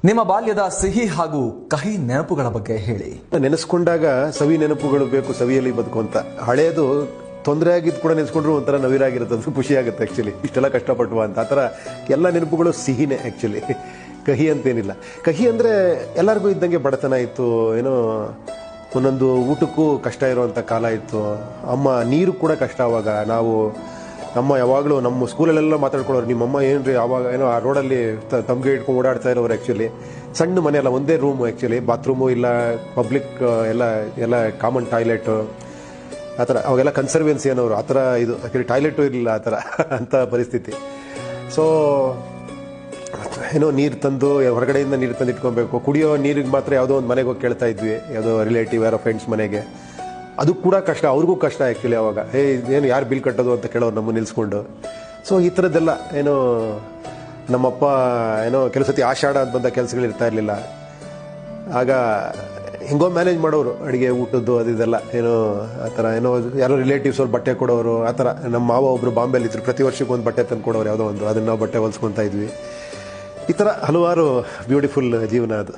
ನಿಮ್ಮ ಬಾಲ್ಯದ ಸಿಹಿ ಹಾಗೂ ಕಹಿ ನೆನಪುಗಳ ಬಗ್ಗೆ ಹೇಳಿ. ನೆನೆಸ್ಕೊಂಡಾಗ ಸವಿ ನೆನಪುಗಳು ಬೇಕು, ಸವಿಯಲ್ಲಿ ಬದುಕು ಅಂತ. ಹಳೆಯದು ತೊಂದರೆ ಆಗಿದ್ದು ಕೂಡ ನೆನೆಸ್ಕೊಂಡ್ರು ಒಂಥರ ನವಿರಾಗಿರುತ್ತೆ, ಅದು ಖುಷಿ ಆಗುತ್ತೆ ಆ್ಯಕ್ಚುಲಿ. ಇಷ್ಟೆಲ್ಲ ಕಷ್ಟಪಟ್ಟುವ ಅಂತ ಆ ಥರ ಎಲ್ಲ ನೆನಪುಗಳು ಸಿಹಿನೇ ಆ್ಯಕ್ಚುಲಿ. ಕಹಿ ಅಂತೇನಿಲ್ಲ. ಕಹಿ ಅಂದರೆ ಎಲ್ಲರಿಗೂ ಇದ್ದಂಗೆ ಬಡತನ ಇತ್ತು, ಏನೋ ಒಂದೊಂದು ಊಟಕ್ಕೂ ಕಷ್ಟ ಇರುವಂಥ ಕಾಲ ಇತ್ತು. ಅಮ್ಮ ನೀರು ಕೂಡ ಕಷ್ಟ. ಆವಾಗ ನಾವು ನಮ್ಮ ಯಾವಾಗಲೂ ನಮ್ಮ ಸ್ಕೂಲಲ್ಲೆಲ್ಲ ಮಾತಾಡ್ಕೊಳ್ಳೋರು, ನಿಮ್ಮಮ್ಮ ಏನ್ರಿ ಆವಾಗ ಏನೋ ಆ ರೋಡಲ್ಲಿ ತಮಗೆ ಇಟ್ಕೊಂಡು ಓಡಾಡ್ತಾ ಇರೋರು. ಆ್ಯಕ್ಚುಲಿ ಸಣ್ಣ ಮನೆ ಅಲ್ಲ, ಒಂದೇ ರೂಮು ಆ್ಯಕ್ಚುಲಿ. ಬಾತ್ರೂಮು ಇಲ್ಲ, ಪಬ್ಲಿಕ್ ಎಲ್ಲ ಕಾಮನ್ ಟಾಯ್ಲೆಟು ಆ ಥರ. ಅವಾಗೆಲ್ಲ ಕನ್ಸರ್ವೆನ್ಸಿ ಅನ್ನೋರು ಆ ಥರ. ಇದು ಆ್ಯಕ್ಚುಲಿ ಟಾಯ್ಲೆಟು ಇರಲಿಲ್ಲ ಆ ಥರ ಅಂಥ ಪರಿಸ್ಥಿತಿ. ಸೊ ಏನೋ ನೀರು ತಂದು ಹೊರಗಡೆಯಿಂದ ನೀರು ತಂದು ಇಟ್ಕೊಬೇಕು. ಕುಡಿಯೋ ನೀರಿಗೆ ಮಾತ್ರ ಯಾವುದೋ ಒಂದು ಮನೆಗೆ ಹೋಗಿ ಕೇಳ್ತಾ ಇದ್ವಿ, ಯಾವುದೋ ರಿಲೇಟಿವ್ ಯಾರೋ ಫ್ರೆಂಡ್ಸ್ ಮನೆಗೆ. ಅದು ಕೂಡ ಕಷ್ಟ, ಅವ್ರಿಗೂ ಕಷ್ಟ ಆ್ಯಕ್ಚುಲಿ. ಅವಾಗ ಏನು ಯಾರು ಬಿಲ್ ಕಟ್ಟೋದು ಅಂತ ಕೇಳೋರು ನಮ್ಮ ನಿಲ್ಲಿಸ್ಕೊಂಡು. ಸೊ ಈ ಥರದ್ದೆಲ್ಲ ಏನೋ ನಮ್ಮಪ್ಪ ಏನೋ ಕೆಲವು ಸತಿ ಆಷಾಢ ಅಂತ ಬಂದ ಕೆಲಸಗಳು ಇರ್ತಾ ಇರಲಿಲ್ಲ. ಆಗ ಹೆಂಗೋ ಮ್ಯಾನೇಜ್ ಮಾಡೋರು, ಅಡುಗೆ ಊಟದ್ದು ಅದೆಲ್ಲ ಏನೋ ಆ ಥರ. ಏನೋ ಯಾರೋ ರಿಲೇಟಿವ್ಸ್ ಅವ್ರು ಬಟ್ಟೆ ಕೊಡೋರು ಆ ಥರ. ನಮ್ಮ ಮಾವ ಒಬ್ಬರು ಬಾಂಬೆಲಿ ಇದ್ರು, ಪ್ರತಿ ವರ್ಷಕ್ಕೆ ಒಂದು ಬಟ್ಟೆ ತಂದು ಕೊಡೋರು, ಯಾವುದೋ ಒಂದು. ಅದನ್ನು ನಾವು ಬಟ್ಟೆ ಹೊಲ್ಸ್ಕೊತಾ ಇದ್ವಿ. ಈ ಥರ ಹಲವಾರು ಬ್ಯೂಟಿಫುಲ್ ಜೀವನ ಅದು.